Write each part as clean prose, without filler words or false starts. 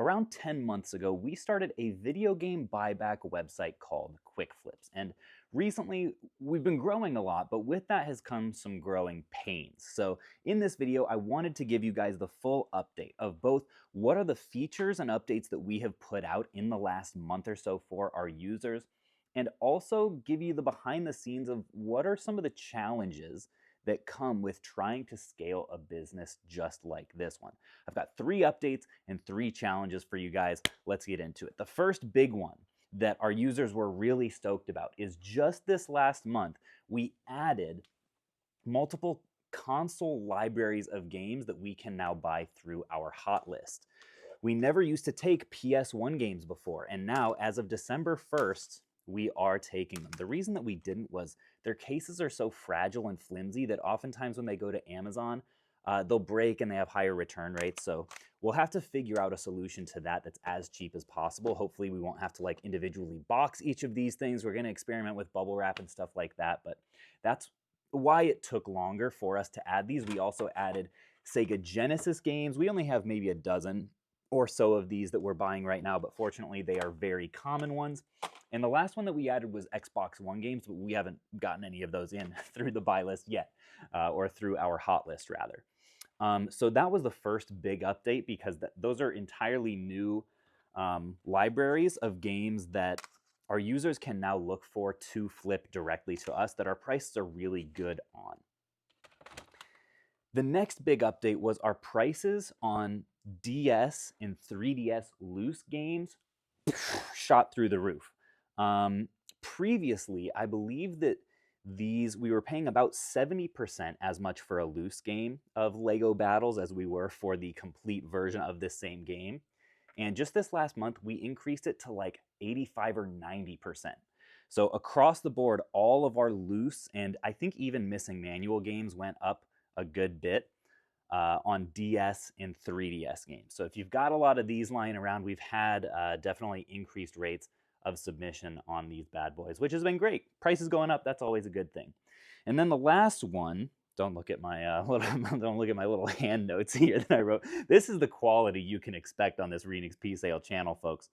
Around 10 months ago, we started a video game buyback website called QuickFlips. And recently, we've been growing a lot, but with that has come some growing pains. So in this video, I wanted to give you guys the full update of both what are the features and updates that we have put out in the last month or so for our users, and also give you the behind the scenes of what are some of the challenges that come with trying to scale a business just like this one. I've got 3 updates and 3 challenges for you guys. Let's get into it. The first big one that our users were really stoked about is just this last month, we added multiple console libraries of games that we can now buy through our hot list. We never used to take PS1 games before, and now as of December 1st, we are taking them. The reason that we didn't was their cases are so fragile and flimsy that oftentimes when they go to Amazon, they'll break and they have higher return rates. So we'll have to figure out a solution to that that's as cheap as possible. Hopefully we won't have to like individually box each of these things. We're going to experiment with bubble wrap and stuff like that, but that's why it took longer for us to add these. We also added Sega Genesis games. We only have maybe a dozen or so of these that we're buying right now, but fortunately they are very common ones. And the last one that we added was Xbox One games, but we haven't gotten any of those in through the buy list yet, or through our hot list rather. So that was the first big update because those are entirely new libraries of games that our users can now look for to flip directly to us that our prices are really good on. The next big update was our prices on DS and 3DS loose games shot through the roof. Previously, I believe that we were paying about 70% as much for a loose game of LEGO Battles as we were for the complete version of this same game. And just this last month, we increased it to like 85 or 90%. So across the board, all of our loose and I think even missing manual games went up a good bit on DS and 3DS games. So if you've got a lot of these lying around, we've had definitely increased rates of submission on these bad boys, which has been great. Prices going up, that's always a good thing. And then the last one, don't look at my little hand notes here that I wrote. This is the quality you can expect on this ReNixP sale channel, folks.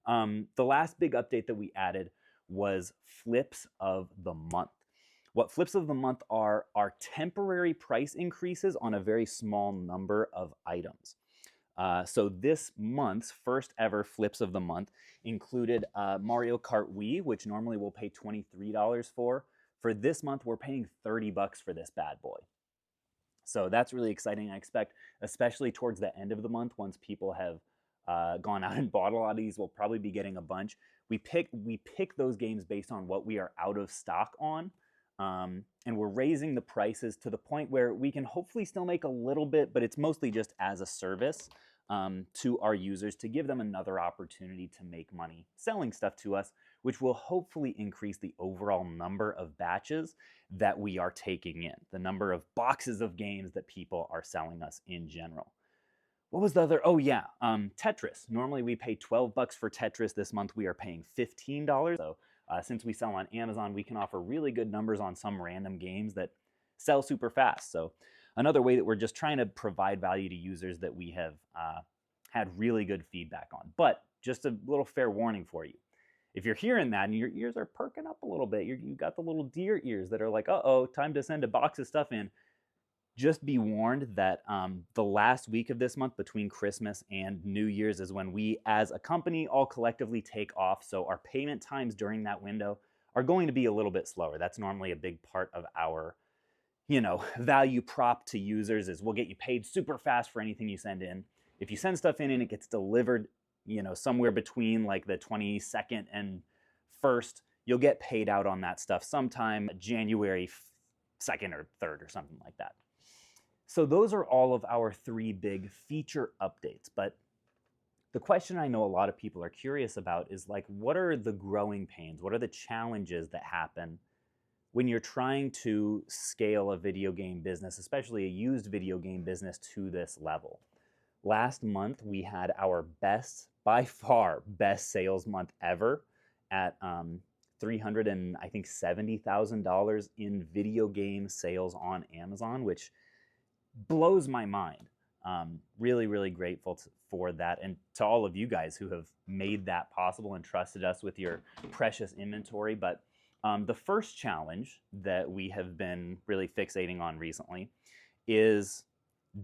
The last big update that we added was Flips of the Month. What Flips of the Month are temporary price increases on a very small number of items. So this month's first ever Flips of the Month included Mario Kart Wii, which normally we'll pay $23 for. For this month, we're paying $30 for this bad boy. So that's really exciting. I expect, especially towards the end of the month, once people have gone out and bought a lot of these, we'll probably be getting a bunch. We pick those games based on what we are out of stock on. And we're raising the prices to the point where we can hopefully still make a little bit, but it's mostly just as a service to our users to give them another opportunity to make money selling stuff to us, which will hopefully increase the overall number of batches that we are taking in, the number of boxes of games that people are selling us in general. What was the other? Oh yeah, Tetris. Normally we pay $12 for Tetris. This month we are paying $15. So since we sell on Amazon, we can offer really good numbers on some random games that sell super fast. So another way that we're just trying to provide value to users that we have had really good feedback on. But just a little fair warning for you. If you're hearing that and your ears are perking up a little bit, you got the little deer ears that are like, uh-oh, time to send a box of stuff in. Just be warned that the last week of this month between Christmas and New Year's is when we as a company all collectively take off. So our payment times during that window are going to be a little bit slower. That's normally a big part of our, value prop to users is we'll get you paid super fast for anything you send in. If you send stuff in and it gets delivered, somewhere between like the 22nd and 1st, you'll get paid out on that stuff sometime January 2nd or 3rd or something like that. So those are all of our 3 big feature updates. But the question I know a lot of people are curious about is like, what are the growing pains? What are the challenges that happen when you're trying to scale a video game business, especially a used video game business to this level? Last month, we had our by far best sales month ever at $370,000 in video game sales on Amazon, which blows my mind. Really, really grateful for that, and to all of you guys who have made that possible and trusted us with your precious inventory. But the first challenge that we have been really fixating on recently is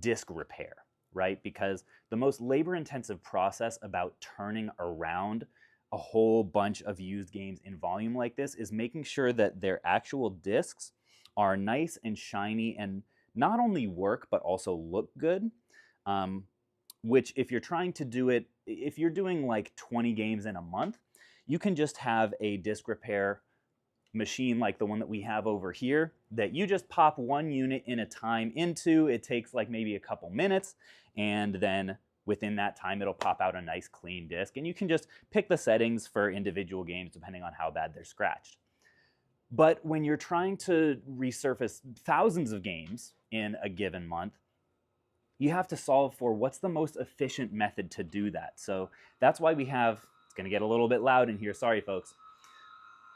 disk repair, right? Because the most labor-intensive process about turning around a whole bunch of used games in volume like this is making sure that their actual discs are nice and shiny and not only work but also look good. Which, if you're trying to do it, if you're doing like 20 games in a month, you can just have a disk repair machine like the one that we have over here that you just pop one unit in a time into. It takes like maybe a couple minutes, and then within that time it'll pop out a nice clean disc, and you can just pick the settings for individual games depending on how bad they're scratched. But when you're trying to resurface thousands of games in a given month, you have to solve for what's the most efficient method to do that. So that's why we have, it's going to get a little bit loud in here, sorry folks.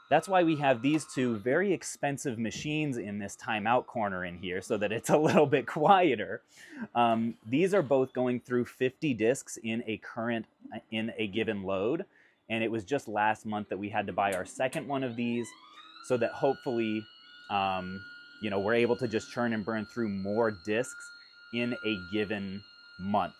That's why we have these two very expensive machines in this timeout corner in here so that it's a little bit quieter. These are both going through 50 discs in a given load. And it was just last month that we had to buy our second one of these so that hopefully, we're able to just churn and burn through more discs in a given month.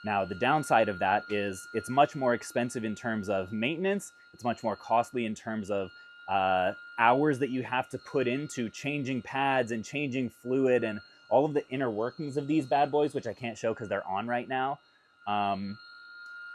Now, the downside of that is it's much more expensive in terms of maintenance. It's much more costly in terms of hours that you have to put into changing pads and changing fluid and all of the inner workings of these bad boys, which I can't show because they're on right now.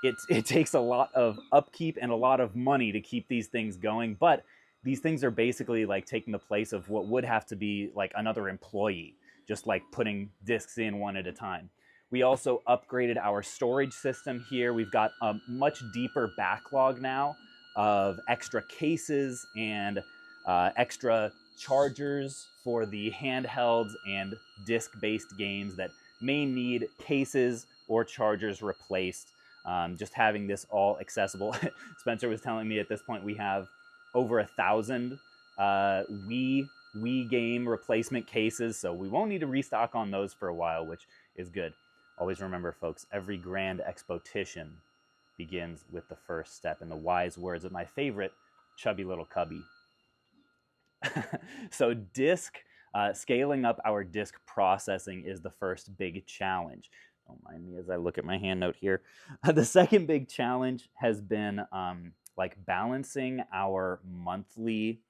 It takes a lot of upkeep and a lot of money to keep these things going, but these things are basically like taking the place of what would have to be like another employee, just like putting discs in one at a time. We also upgraded our storage system here. We've got a much deeper backlog now of extra cases and extra chargers for the handhelds and disc-based games that may need cases or chargers replaced. Just having this all accessible. Spencer was telling me at this point we have over 1,000 Wii game replacement cases, so we won't need to restock on those for a while, which is good. Always remember, folks, every grand expotition begins with the first step, in the wise words of my favorite chubby little cubby. So scaling up our disk processing is the first big challenge. Don't mind me as I look at my hand note here. The second big challenge has been balancing our monthly,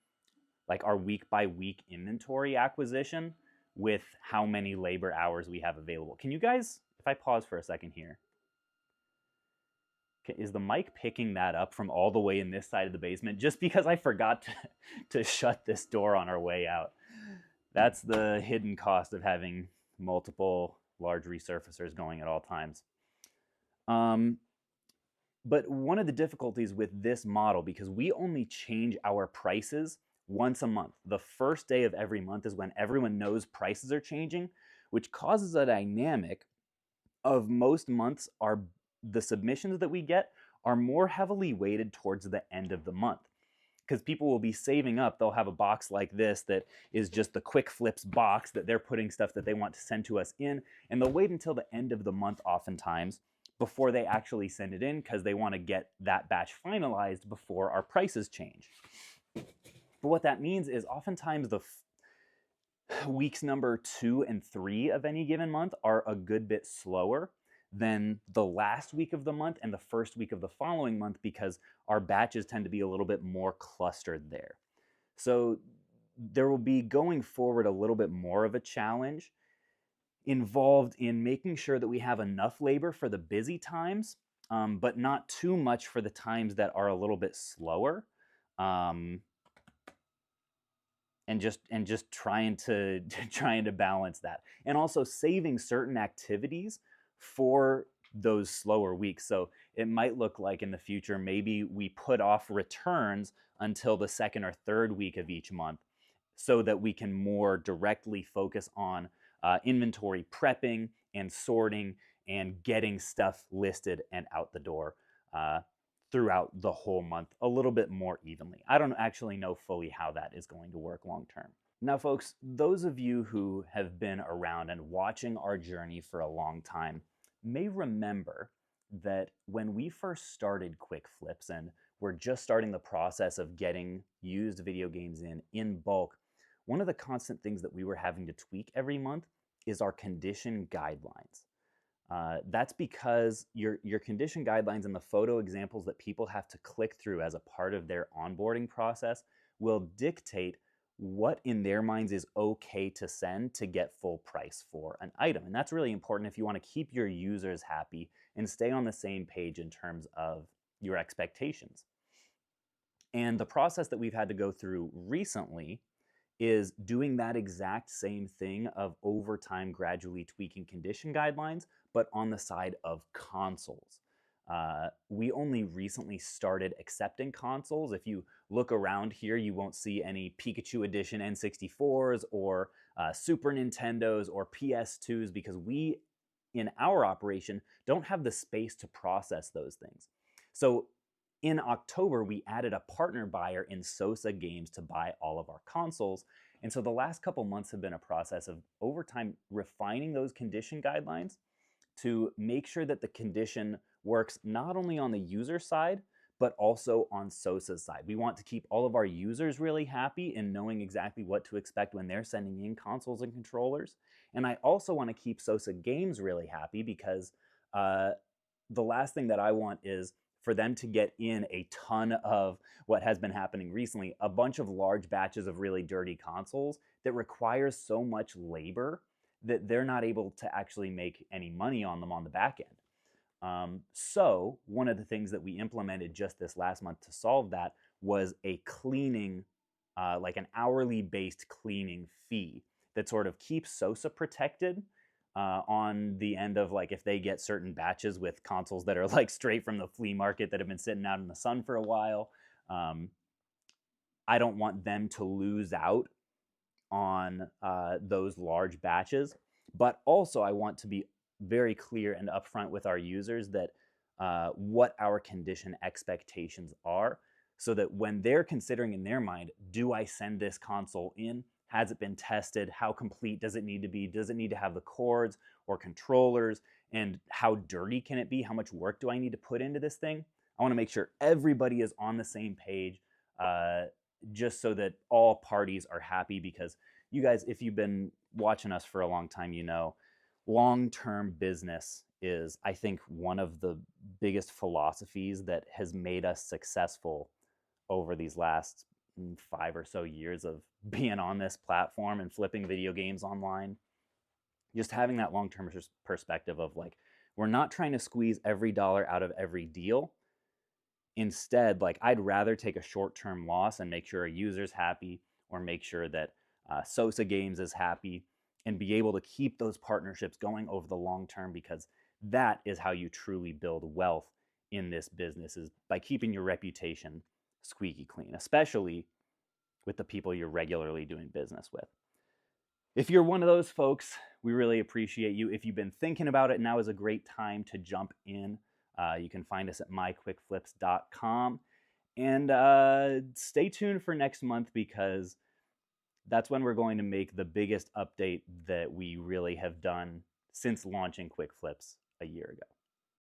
like our week by week inventory acquisition with how many labor hours we have available. Can you guys, if I pause for a second here, is the mic picking that up from all the way in this side of the basement just because I forgot to shut this door on our way out? That's the hidden cost of having multiple large resurfacers going at all times. But one of the difficulties with this model, because we only change our prices once a month. The first day of every month is when everyone knows prices are changing, which causes a dynamic of most months the submissions that we get are more heavily weighted towards the end of the month. Because people will be saving up, they'll have a box like this that is just the quick flips box that they're putting stuff that they want to send to us in, and they'll wait until the end of the month oftentimes before they actually send it in because they want to get that batch finalized before our prices change. But what that means is oftentimes the weeks number 2 and 3 of any given month are a good bit slower than the last week of the month and the first week of the following month because our batches tend to be a little bit more clustered there. So there will be going forward a little bit more of a challenge involved in making sure that we have enough labor for the busy times, but not too much for the times that are a little bit slower. And just trying to balance that, and also saving certain activities for those slower weeks. So it might look like in the future maybe we put off returns until the second or third week of each month so that we can more directly focus on inventory prepping and sorting and getting stuff listed and out the door throughout the whole month a little bit more evenly. I don't actually know fully how that is going to work long term. Now, folks, those of you who have been around and watching our journey for a long time may remember that when we first started Quick Flips and we're just starting the process of getting used video games in bulk, one of the constant things that we were having to tweak every month is our condition guidelines. That's because your condition guidelines and the photo examples that people have to click through as a part of their onboarding process will dictate what in their minds is okay to send to get full price for an item. And that's really important if you want to keep your users happy and stay on the same page in terms of your expectations. And the process that we've had to go through recently is doing that exact same thing of over time gradually tweaking condition guidelines, but on the side of consoles. We only recently started accepting consoles. If you look around here, you won't see any Pikachu Edition N64s or Super Nintendos or PS2s because we, in our operation, don't have the space to process those things. So in October, we added a partner buyer in Sosa Games to buy all of our consoles. And so the last couple months have been a process of over time refining those condition guidelines to make sure that the condition works not only on the user side, but also on Sosa's side. We want to keep all of our users really happy and knowing exactly what to expect when they're sending in consoles and controllers. And I also want to keep Sosa Games really happy because the last thing that I want is for them to get in a ton of what has been happening recently, a bunch of large batches of really dirty consoles that requires so much labor that they're not able to actually make any money on them on the back end. So one of the things that we implemented just this last month to solve that was a cleaning, like an hourly based cleaning fee that sort of keeps Sosa protected on the end of like if they get certain batches with consoles that are like straight from the flea market that have been sitting out in the sun for a while. I don't want them to lose out on those large batches, but also I want to be very clear and upfront with our users that what our condition expectations are so that when they're considering in their mind, do I send this console in? Has it been tested? How complete does it need to be? Does it need to have the cords or controllers? And how dirty can it be? How much work do I need to put into this thing? I want to make sure everybody is on the same page just so that all parties are happy because you guys, if you've been watching us for a long time, you know, long-term business is, I think, one of the biggest philosophies that has made us successful over these last 5 or so years of being on this platform and flipping video games online. Just having that long-term perspective of like, we're not trying to squeeze every dollar out of every deal. Instead, like I'd rather take a short-term loss and make sure a user's happy or make sure that Sosa Games is happy and be able to keep those partnerships going over the long term because that is how you truly build wealth in this business is by keeping your reputation squeaky clean, especially with the people you're regularly doing business with. If you're one of those folks, we really appreciate you. If you've been thinking about it, now is a great time to jump in. You can find us at myquickflips.com. And stay tuned for next month because that's when we're going to make the biggest update that we really have done since launching Quick Flips a year ago.